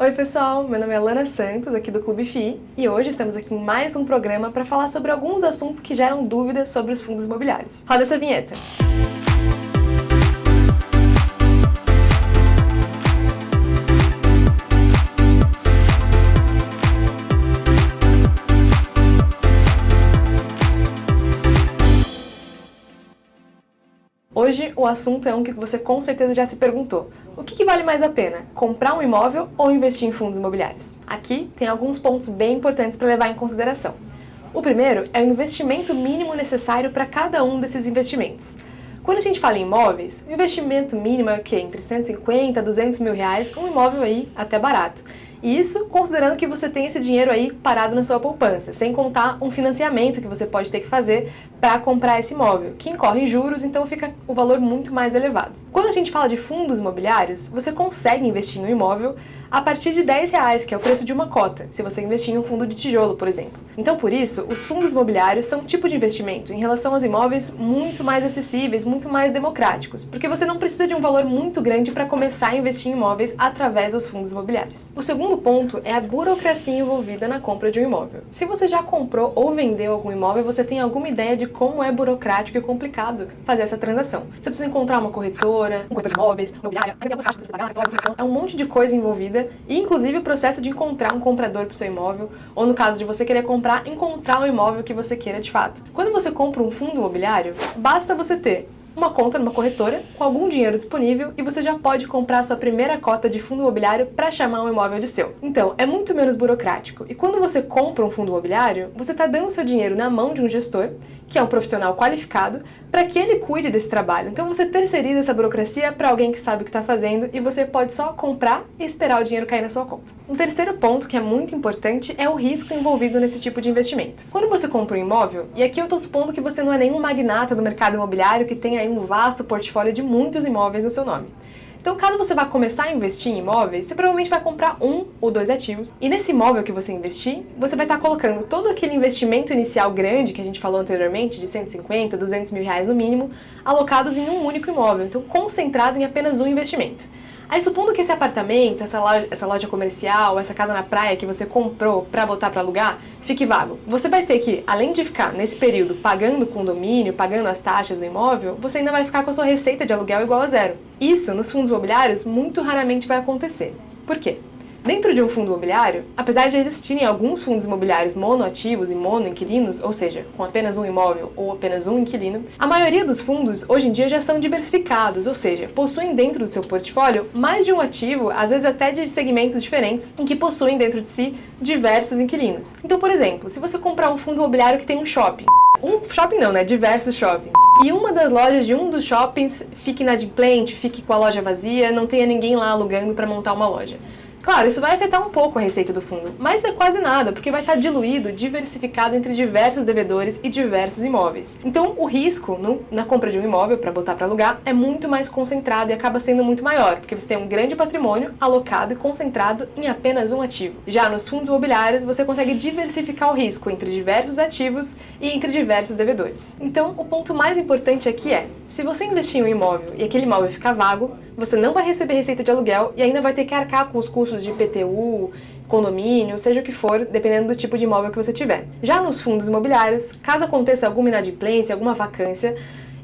Oi pessoal, meu nome é Lana Santos, aqui do Clube FI, e hoje estamos aqui em mais um programa para falar sobre alguns assuntos que geram dúvidas sobre os fundos imobiliários. Roda essa vinheta! Hoje o assunto é um que você com certeza já se perguntou. O que vale mais a pena? Comprar um imóvel ou investir em fundos imobiliários? Aqui tem alguns pontos bem importantes para levar em consideração. O primeiro é o investimento mínimo necessário para cada um desses investimentos. Quando a gente fala em imóveis, o investimento mínimo é o quê? Entre 150 a 200 mil reais, um imóvel aí até barato. E isso considerando que você tem esse dinheiro aí parado na sua poupança, sem contar um financiamento que você pode ter que fazer para comprar esse imóvel, que incorre em juros, então fica o valor muito mais elevado. Quando a gente fala de fundos imobiliários, você consegue investir em um imóvel a partir de R$10, que é o preço de uma cota, se você investir em um fundo de tijolo, por exemplo. Então, por isso, os fundos imobiliários são um tipo de investimento em relação aos imóveis muito mais acessíveis, muito mais democráticos, porque você não precisa de um valor muito grande para começar a investir em imóveis através dos fundos imobiliários. O segundo ponto é a burocracia envolvida na compra de um imóvel. Se você já comprou ou vendeu algum imóvel, você tem alguma ideia de como é burocrático e complicado fazer essa transação. Você precisa encontrar uma corretora, um corretor de imóveis, imobiliária, ainda tem algumas taxas que você precisa pagar, é um monte de coisa envolvida, e inclusive o processo de encontrar um comprador para o seu imóvel, ou no caso de você querer comprar, encontrar um imóvel que você queira de fato. Quando você compra um fundo imobiliário, basta você ter uma conta numa corretora com algum dinheiro disponível e você já pode comprar a sua primeira cota de fundo imobiliário para chamar um imóvel de seu. Então, é muito menos burocrático. E quando você compra um fundo imobiliário, você está dando seu dinheiro na mão de um gestor, que é um profissional qualificado, para que ele cuide desse trabalho. Então você terceiriza essa burocracia para alguém que sabe o que está fazendo e você pode só comprar e esperar o dinheiro cair na sua conta. Um terceiro ponto que é muito importante é o risco envolvido nesse tipo de investimento. Quando você compra um imóvel, e aqui eu estou supondo que você não é nenhum magnata do mercado imobiliário que tem aí um vasto portfólio de muitos imóveis no seu nome. Então, caso você vá começar a investir em imóveis, você provavelmente vai comprar um ou dois ativos. E nesse imóvel que você investir, você vai estar colocando todo aquele investimento inicial grande que a gente falou anteriormente, de 150, 200 mil reais no mínimo, alocados em um único imóvel. Então, concentrado em apenas um investimento. Aí, supondo que esse apartamento, essa loja comercial, essa casa na praia que você comprou para botar para alugar, fique vago. Você vai ter que, além de ficar nesse período pagando o condomínio, pagando as taxas do imóvel, você ainda vai ficar com a sua receita de aluguel igual a zero. Isso, nos fundos imobiliários, muito raramente vai acontecer. Por quê? Dentro de um fundo imobiliário, apesar de existirem alguns fundos imobiliários monoativos e monoinquilinos, ou seja, com apenas um imóvel ou apenas um inquilino, a maioria dos fundos hoje em dia já são diversificados, ou seja, possuem dentro do seu portfólio mais de um ativo, às vezes até de segmentos diferentes, em que possuem dentro de si diversos inquilinos. Então, por exemplo, se você comprar um fundo imobiliário que tem um shopping, diversos shoppings, e uma das lojas de um dos shoppings fique inadimplente, fique com a loja vazia, não tenha ninguém lá alugando para montar uma loja. Claro, isso vai afetar um pouco a receita do fundo, mas é quase nada, porque vai estar diluído, diversificado entre diversos devedores e diversos imóveis. Então, o risco na compra de um imóvel para botar para alugar é muito mais concentrado e acaba sendo muito maior, porque você tem um grande patrimônio alocado e concentrado em apenas um ativo. Já nos fundos imobiliários, você consegue diversificar o risco entre diversos ativos e entre diversos devedores. Então, o ponto mais importante aqui é, se você investir em um imóvel e aquele imóvel ficar vago, você não vai receber receita de aluguel e ainda vai ter que arcar com os custos de IPTU, condomínio, seja o que for, dependendo do tipo de imóvel que você tiver. Já nos fundos imobiliários, caso aconteça alguma inadimplência, alguma vacância,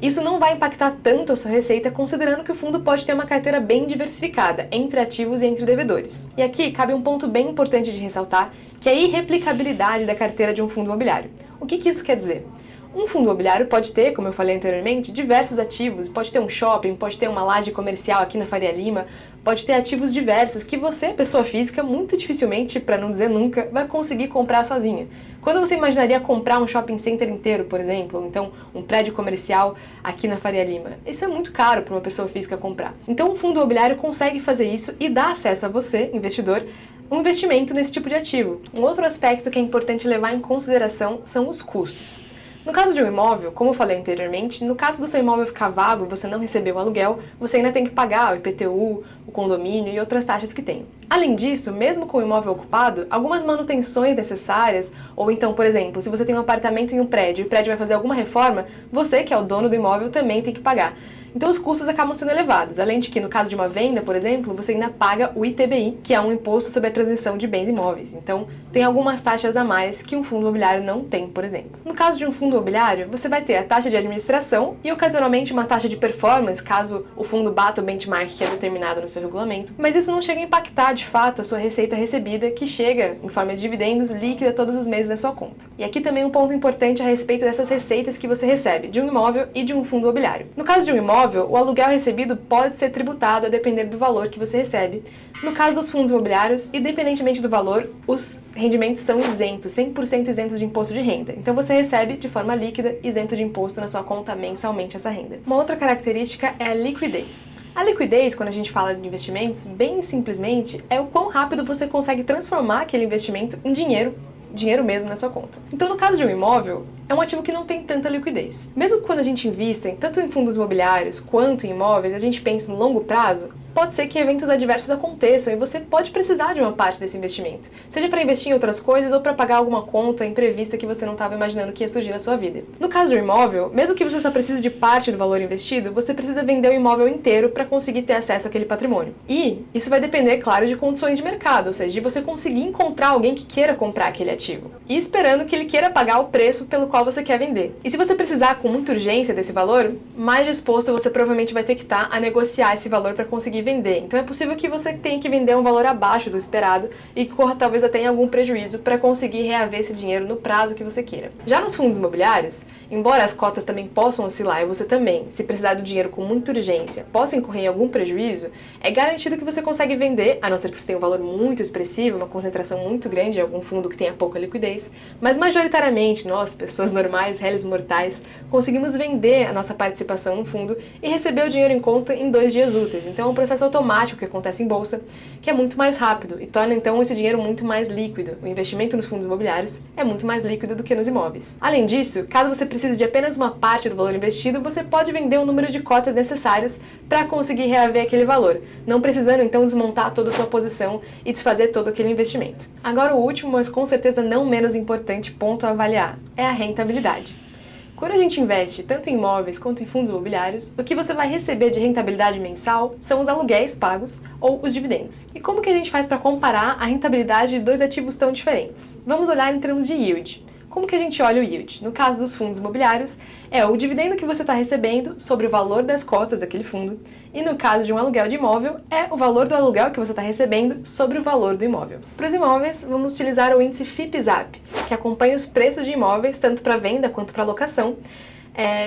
isso não vai impactar tanto a sua receita, considerando que o fundo pode ter uma carteira bem diversificada entre ativos e entre devedores. E aqui cabe um ponto bem importante de ressaltar, que é a irreplicabilidade da carteira de um fundo imobiliário. O que isso quer dizer? Um fundo imobiliário pode ter, como eu falei anteriormente, diversos ativos, pode ter um shopping, pode ter uma laje comercial aqui na Faria Lima, pode ter ativos diversos que você, pessoa física, muito dificilmente, para não dizer nunca, vai conseguir comprar sozinha. Quando você imaginaria comprar um shopping center inteiro, por exemplo, ou então um prédio comercial aqui na Faria Lima? Isso é muito caro para uma pessoa física comprar. Então, um fundo imobiliário consegue fazer isso e dá acesso a você, investidor, um investimento nesse tipo de ativo. Um outro aspecto que é importante levar em consideração são os custos. No caso de um imóvel, como eu falei anteriormente, no caso do seu imóvel ficar vago e você não receber o aluguel, você ainda tem que pagar o IPTU, o condomínio e outras taxas que tem. Além disso, mesmo com o imóvel ocupado, algumas manutenções necessárias, ou então, por exemplo, se você tem um apartamento em um prédio e o prédio vai fazer alguma reforma, você, que é o dono do imóvel, também tem que pagar. Então os custos acabam sendo elevados, além de que no caso de uma venda, por exemplo, você ainda paga o ITBI, que é um imposto sobre a transição de bens imóveis. Então tem algumas taxas a mais que um fundo imobiliário não tem, por exemplo. No caso de um fundo imobiliário, você vai ter a taxa de administração e ocasionalmente uma taxa de performance, caso o fundo bata o benchmark que é determinado no seu regulamento, mas isso não chega a impactar de fato a sua receita recebida, que chega em forma de dividendos líquida todos os meses na sua conta. E aqui também um ponto importante a respeito dessas receitas que você recebe de um imóvel e de um fundo imobiliário. No caso de um imóvel, o aluguel recebido pode ser tributado a depender do valor que você recebe. No caso dos fundos imobiliários, independentemente do valor, os rendimentos são isentos, 100% isentos de imposto de renda. Então você recebe de forma líquida, isento de imposto na sua conta mensalmente essa renda. Uma outra característica é a liquidez. A liquidez, quando a gente fala de investimentos, bem simplesmente, é o quão rápido você consegue transformar aquele investimento em dinheiro mesmo na sua conta. Então, no caso de um imóvel, é um ativo que não tem tanta liquidez. Mesmo quando a gente investe tanto em fundos imobiliários quanto em imóveis, a gente pensa no longo prazo, pode ser que eventos adversos aconteçam e você pode precisar de uma parte desse investimento, seja para investir em outras coisas ou para pagar alguma conta imprevista que você não estava imaginando que ia surgir na sua vida. No caso do imóvel, mesmo que você só precise de parte do valor investido, você precisa vender o imóvel inteiro para conseguir ter acesso àquele patrimônio. E isso vai depender, claro, de condições de mercado, ou seja, de você conseguir encontrar alguém que queira comprar aquele ativo e esperando que ele queira pagar o preço pelo qual você quer vender. E se você precisar com muita urgência desse valor, mais disposto você provavelmente vai ter que estar a negociar esse valor para conseguir vender. Então é possível que você tenha que vender um valor abaixo do esperado e que corra talvez até em algum prejuízo para conseguir reaver esse dinheiro no prazo que você queira. Já nos fundos imobiliários, embora as cotas também possam oscilar e você também, se precisar do dinheiro com muita urgência, possa incorrer em algum prejuízo, é garantido que você consegue vender, a não ser que você tenha um valor muito expressivo, uma concentração muito grande em algum fundo que tenha pouca liquidez, mas majoritariamente nós, pessoas normais, réis mortais, conseguimos vender a nossa participação no fundo e receber o dinheiro em conta em 2 dias úteis. Então é um processo automático que acontece em bolsa, que é muito mais rápido e torna então esse dinheiro muito mais líquido. O investimento nos fundos imobiliários é muito mais líquido do que nos imóveis. Além disso, caso você precise de apenas uma parte do valor investido, você pode vender o número de cotas necessários para conseguir reaver aquele valor, não precisando então desmontar toda a sua posição e desfazer todo aquele investimento. Agora o último, mas com certeza não menos importante ponto a avaliar, é a rentabilidade. Quando a gente investe tanto em imóveis quanto em fundos imobiliários, o que você vai receber de rentabilidade mensal são os aluguéis pagos ou os dividendos. E como que a gente faz para comparar a rentabilidade de dois ativos tão diferentes? Vamos olhar em termos de yield. Como que a gente olha o yield? No caso dos fundos imobiliários, é o dividendo que você está recebendo sobre o valor das cotas daquele fundo, e no caso de um aluguel de imóvel, é o valor do aluguel que você está recebendo sobre o valor do imóvel. Para os imóveis, vamos utilizar o índice FIPE-ZAP, que acompanha os preços de imóveis, tanto para venda quanto para locação,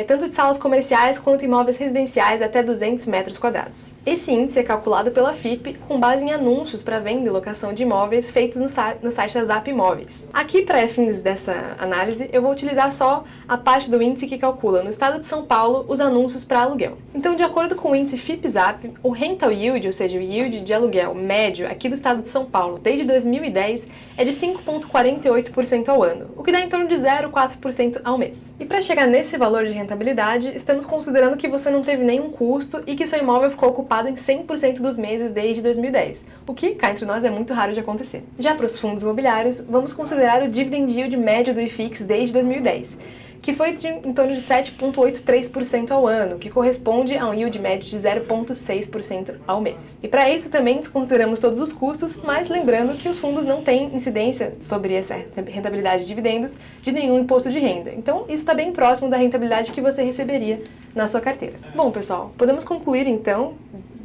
tanto de salas comerciais quanto imóveis residenciais até 200 metros quadrados. Esse índice é calculado pela FIPE com base em anúncios para venda e locação de imóveis feitos no site da Zap Imóveis. Aqui, para fins dessa análise, eu vou utilizar só a parte do índice que calcula no estado de São Paulo os anúncios para aluguel. Então, de acordo com o índice FIPE-ZAP, o rental yield, ou seja, o yield de aluguel médio aqui do estado de São Paulo desde 2010 é de 5,48% ao ano, o que dá em torno de 0,4% ao mês. E para chegar nesse valor de rentabilidade, estamos considerando que você não teve nenhum custo e que seu imóvel ficou ocupado em 100% dos meses desde 2010, o que, cá entre nós, é muito raro de acontecer. Já para os fundos imobiliários, vamos considerar o dividend yield médio do IFIX desde 2010, que foi em torno de 7,83% ao ano, que corresponde a um yield médio de 0,6% ao mês. E para isso também desconsideramos todos os custos, mas lembrando que os fundos não têm incidência sobre essa rentabilidade de dividendos de nenhum imposto de renda. Então isso está bem próximo da rentabilidade que você receberia na sua carteira. Bom, pessoal, podemos concluir então,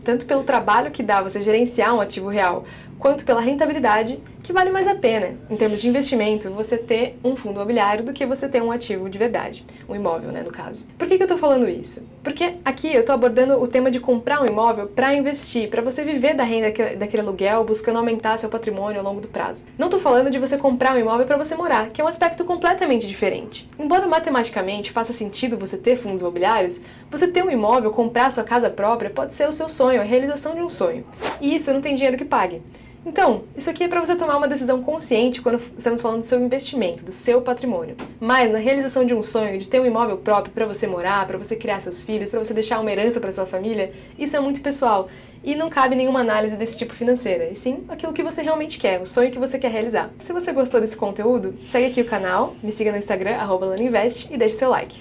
tanto pelo trabalho que dá você gerenciar um ativo real, quanto pela rentabilidade, que vale mais a pena, em termos de investimento, você ter um fundo imobiliário do que você ter um ativo de verdade, um imóvel, né, no caso. Por que eu tô falando isso? Porque aqui eu tô abordando o tema de comprar um imóvel para investir, para você viver da renda daquele aluguel, buscando aumentar seu patrimônio ao longo do prazo. Não tô falando de você comprar um imóvel para você morar, que é um aspecto completamente diferente. Embora matematicamente faça sentido você ter fundos imobiliários, você ter um imóvel, comprar sua casa própria, pode ser o seu sonho, a realização de um sonho. E isso não tem dinheiro que pague. Então, isso aqui é para você tomar uma decisão consciente quando estamos falando do seu investimento, do seu patrimônio. Mas na realização de um sonho, de ter um imóvel próprio para você morar, para você criar seus filhos, para você deixar uma herança para sua família, isso é muito pessoal e não cabe nenhuma análise desse tipo financeira, e sim aquilo que você realmente quer, o sonho que você quer realizar. Se você gostou desse conteúdo, segue aqui o canal, me siga no Instagram, @laninvest, e deixe seu like.